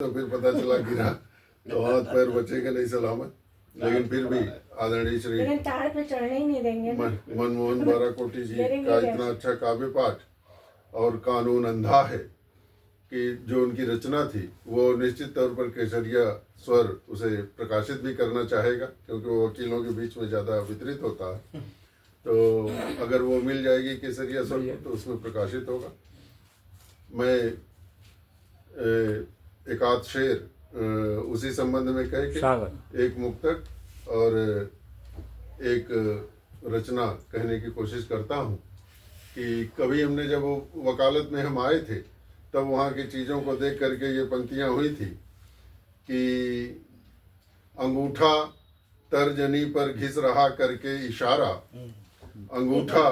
तो फिर पता चला गिरा तो हाथ पैर बचेगा नहीं सलामत, लेकिन फिर भी आदरणीय श्री ताड़ पे चढ़ने ही नहीं देंगे मनमोहन बाराकोटी जी का इतना अच्छा काव्य पाठ और कानून अंधा है कि जो उनकी रचना थी वो निश्चित तौर पर केसरिया स्वर उसे प्रकाशित भी करना चाहेगा, क्योंकि वो वकीलों के बीच में ज़्यादा वितरित होता है। तो अगर वो मिल जाएगी केसरिया स्वर तो उसमें प्रकाशित होगा। मैं एक आध शेर उसी संबंध में कह के एक मुक्तक और एक रचना कहने की कोशिश करता हूँ कि कभी हमने जब वो वकालत में हम आए थे तब वहाँ की चीज़ों को देख करके ये पंक्तियाँ हुई थी कि अंगूठा तर्जनी पर घिस रहा करके इशारा, अंगूठा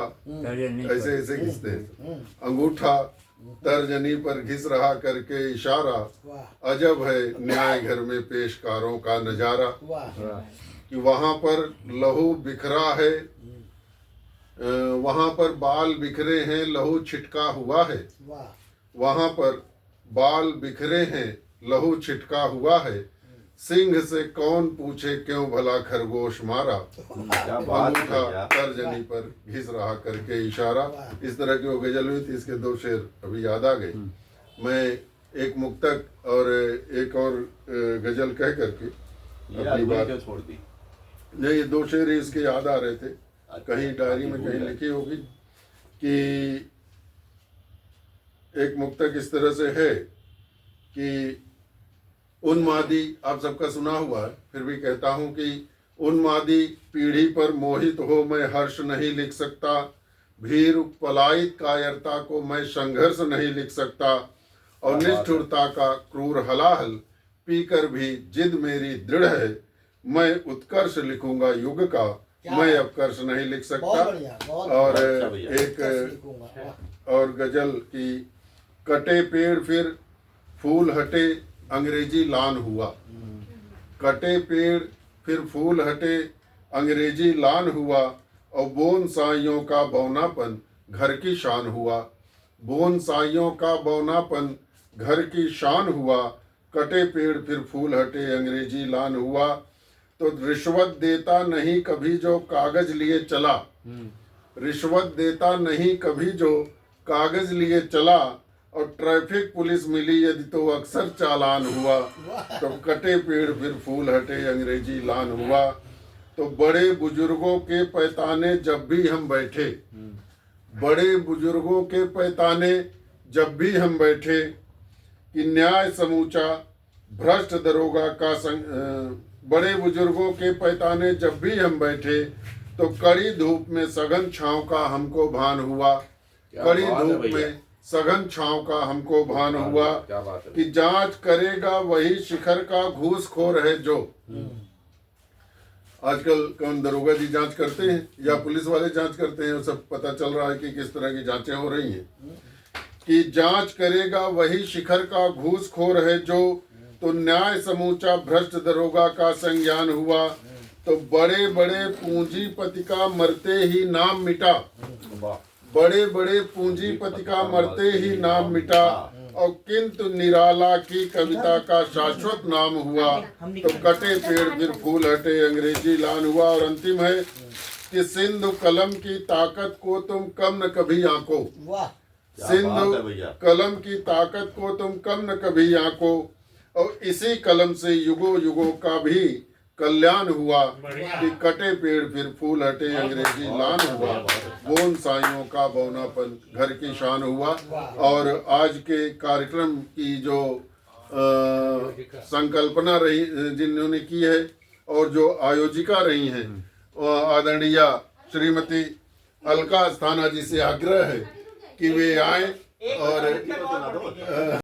ऐसे ऐसे घिसते हैं, अंगूठा तर्जनी पर घिस रहा करके इशारा, अजब है न्याय घर में पेशकारों का नजारा। कि वहाँ पर लहू बिखरा है, वहाँ पर बाल बिखरे हैं, लहू छिटका हुआ है, वहाँ पर बाल बिखरे हैं, लहू छिटका हुआ है, सिंह से कौन पूछे क्यों भला खरगोश मारा, अंगूठा तर्जनी पर घिस रहा करके इशारा। इस तरह की वो गजल हुई थी, इसके दो शेर अभी याद आ गए। मैं एक मुक्तक और एक और गजल कह करके अपनी बात छोड़ दी। ये दो शेर ही इसके याद आ रहे थे, कहीं डायरी में कहीं लिखी होगी कि एक मुक्तक इस तरह से है कि उन्मादी, आप सबका सुना हुआ है फिर भी कहता हूं कि उन्मादी पीढ़ी पर मोहित हो मैं हर्ष नहीं लिख सकता, भीर पलायित कायरता को मैं संघर्ष नहीं लिख सकता, और निष्ठुरता का क्रूर हलाहल पीकर भी जिद मेरी दृढ़ है, मैं उत्कर्ष लिखूंगा युग का, मैं अपकर्ष नहीं लिख सकता। और एक और गजल की कटे पेड़ फिर फूल हटे अंग्रेजी लान हुआ, कटे पेड़ फिर फूल हटे अंग्रेजी लान हुआ, और बोनसाइयों का बौनापन घर की शान हुआ, बोनसाइयों का बौनापन घर की शान हुआ, कटे पेड़ फिर फूल हटे अंग्रेजी लान हुआ। तो रिश्वत देता नहीं कभी जो कागज लिए चला, रिश्वत देता नहीं कभी जो कागज लिए चला, और ट्रैफिक पुलिस मिली यदि तो अक्सर चालान हुआ, तो कटे पेड़ फिर फूल हटे अंग्रेजी लान हुआ। तो बड़े बुजुर्गों के पैताने जब भी हम बैठे, बड़े बुजुर्गों के पैताने जब भी हम बैठे, कि न्याय समूचा भ्रष्ट दरोगा का बड़े बुजुर्गों के पैताने जब भी हम बैठे, तो कड़ी धूप में सघन छांव का हमको भान हुआ, कड़ी धूप में सघन छांव का हमको भान हुआ, कि जांच करेगा वही शिखर का घूसखोर है जो। आजकल कौन दरोगा जी जांच करते हैं या पुलिस वाले जांच करते हैं, सब पता चल रहा है कि किस तरह की जांचें हो रही हैं। कि जांच करेगा वही शिखर का घूसखोर है जो, तो न्याय समूचा भ्रष्ट दरोगा का संज्ञान हुआ। तो बड़े बड़े पूंजीपति का मरते ही नाम मिटा, बड़े बड़े पूंजीपति का मरते ही नाम मिटा, और किंतु निराला की कविता का शाश्वत नाम हुआ। तो कटे पेड़ फिर फूल हटे अंग्रेजी लान हुआ। और अंतिम है कि सिंधु कलम की ताकत को तुम कम न कभी आंको, सिंधु कलम की ताकत को तुम कम न कभी आंको, और इसी कलम से युगों युगों का भी कल्याण हुआ। कि कटे पेड़ फिर फूल हटे अंग्रेजी लान हुआ, बोनसाइयों का बौनापन घर की शान हुआ। और आज के कार्यक्रम की जो संकल्पना रही जिन्होंने की है और जो आयोजिका रही हैं, आदरणीय श्रीमती अलका अस्थाना जी से आग्रह है कि वे आए और